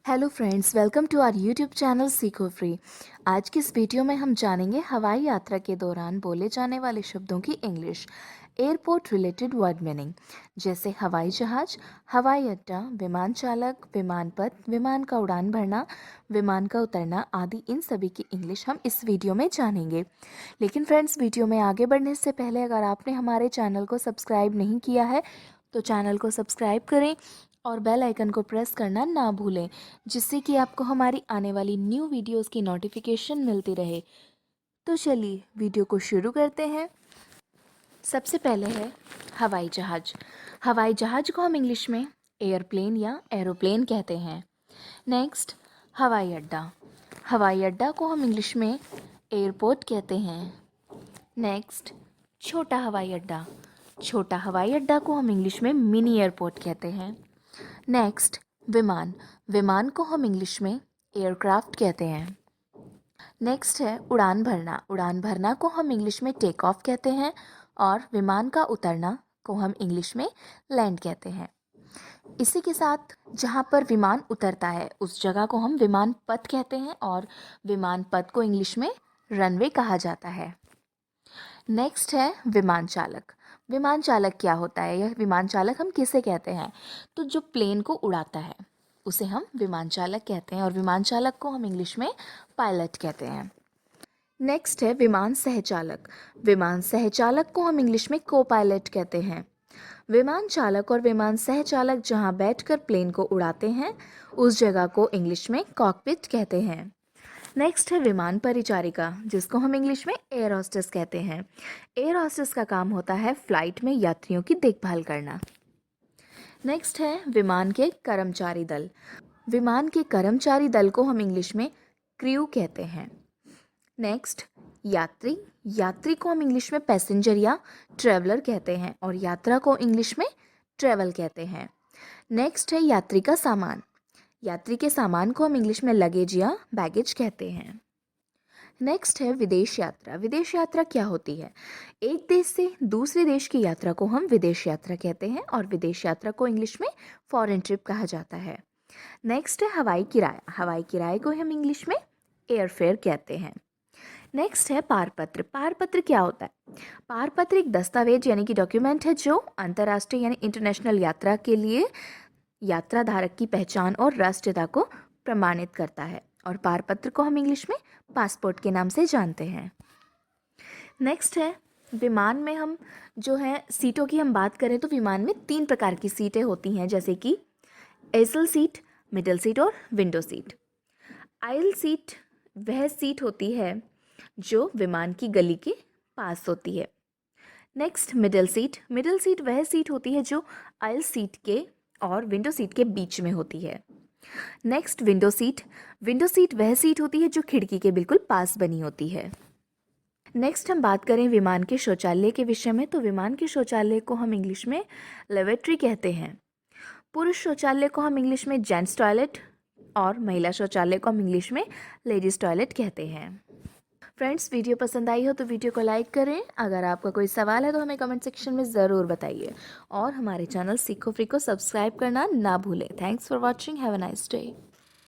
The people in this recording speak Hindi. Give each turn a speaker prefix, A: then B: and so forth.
A: Hello friends, welcome to our YouTube channel सीखो फ्री। आज की इस वीडियो में हम जानेंगे हवाई यात्रा के दौरान बोले जाने वाले शब्दों की English, airport related word meaning, जैसे हवाई जहाज, हवाई अड्डा, विमान चालक, विमानपथ, विमान का उड़ान भरना, विमान का उतरना आदि। इन सभी की इंग्लिश हम इस वीडियो में जानेंगे। लेकिन फ्रेंड्स, वीडियो में आगे बढ़ने से पहले अगर आपने हमारे चैनल को सब्सक्राइब नहीं किया है तो चैनल को सब्सक्राइब करें और बेल आइकन को प्रेस करना ना भूलें, जिससे कि आपको हमारी आने वाली न्यू वीडियोस की नोटिफिकेशन मिलती रहे। तो चलिए वीडियो को शुरू करते हैं। सबसे पहले है हवाई जहाज। हवाई जहाज को हम इंग्लिश में एयरप्लेन या एरोप्लेन कहते हैं। नेक्स्ट, हवाई अड्डा। हवाई अड्डा को हम इंग्लिश में एयरपोर्ट कहते हैं। नेक्स्ट, छोटा हवाई अड्डा। छोटा हवाई अड्डा को हम इंग्लिश में मिनी एयरपोर्ट कहते हैं। नेक्स्ट, विमान। विमान को हम इंग्लिश में एयरक्राफ्ट कहते हैं। नेक्स्ट है उड़ान भरना। उड़ान भरना को हम इंग्लिश में टेक ऑफ कहते हैं और विमान का उतरना को हम इंग्लिश में लैंड कहते हैं। इसी के साथ जहाँ पर विमान उतरता है उस जगह को हम विमान पथ कहते हैं और विमान पथ को इंग्लिश में रनवे कहा जाता है। नेक्स्ट है विमान चालक। विमान चालक क्या होता है? यह विमान चालक हम किसे कहते हैं? तो जो प्लेन को उड़ाता है उसे हम विमान चालक कहते हैं और विमान चालक को हम इंग्लिश में पायलट कहते हैं। नेक्स्ट है विमान सहचालक। विमान सहचालक को हम इंग्लिश में को पायलट कहते हैं। विमान चालक और विमान सहचालक जहां बैठकर प्लेन को उड़ाते हैं उस जगह को इंग्लिश में कॉकपिट कहते हैं। नेक्स्ट है विमान परिचारिका, जिसको हम इंग्लिश में एयर होस्टेस कहते हैं। एयर होस्टेस का काम होता है फ्लाइट में यात्रियों की देखभाल करना। नेक्स्ट है विमान के कर्मचारी दल। विमान के कर्मचारी दल को हम इंग्लिश में क्रू कहते हैं। नेक्स्ट, यात्री। यात्री को हम इंग्लिश में पैसेंजर या ट्रेवलर कहते हैं और यात्रा को इंग्लिश में ट्रेवल कहते हैं। नेक्स्ट है यात्री का सामान। यात्री के सामान को हम इंग्लिश में लगेज या बैगेज कहते हैं। नेक्स्ट है विदेश यात्रा। विदेश यात्रा क्या होती है? एक देश से दूसरे देश की यात्रा को हम विदेश यात्रा कहते हैं और विदेश यात्रा को इंग्लिश में फॉरेन ट्रिप कहा जाता है। नेक्स्ट है हवाई किराया। हवाई किराए को हम इंग्लिश में एयरफेयर कहते हैं। नेक्स्ट है पारपत्र। पारपत्र क्या होता है? पारपत्र एक दस्तावेज यानी कि डॉक्यूमेंट है जो अंतर्राष्ट्रीय यानी इंटरनेशनल यात्रा के लिए यात्रा धारक की पहचान और राष्ट्रीयता को प्रमाणित करता है और पारपत्र को हम इंग्लिश में पासपोर्ट के नाम से जानते हैं। नेक्स्ट है विमान में हम जो है सीटों की हम बात करें तो विमान में 3 प्रकार की सीटें होती हैं, जैसे कि एसल सीट, मिडल सीट और विंडो सीट। आइल सीट वह सीट होती है जो विमान की गली के पास होती है। Next, middle seat. Middle seat वह सीट होती है जो आइल सीट के और विंडो सीट के बीच में होती है। Next, window seat. Window seat वह सीट होती है जो खिड़की के बिल्कुल पास बनी होती है। नेक्स्ट हम बात करें विमान के शौचालय के विषय में, तो विमान के शौचालय को हम इंग्लिश में लेवेट्री कहते हैं। पुरुष शौचालय को हम इंग्लिश में जेंट्स टॉयलेट और महिला शौचालय को हम इंग्लिश में लेडीज़ टॉयलेट कहते हैं। फ्रेंड्स, वीडियो पसंद आई हो तो वीडियो को लाइक करें। अगर आपका कोई सवाल है तो हमें कमेंट सेक्शन में ज़रूर बताइए और हमारे चैनल सीखो फ्री को सब्सक्राइब करना ना भूलें। Thanks for watching. Have a nice day.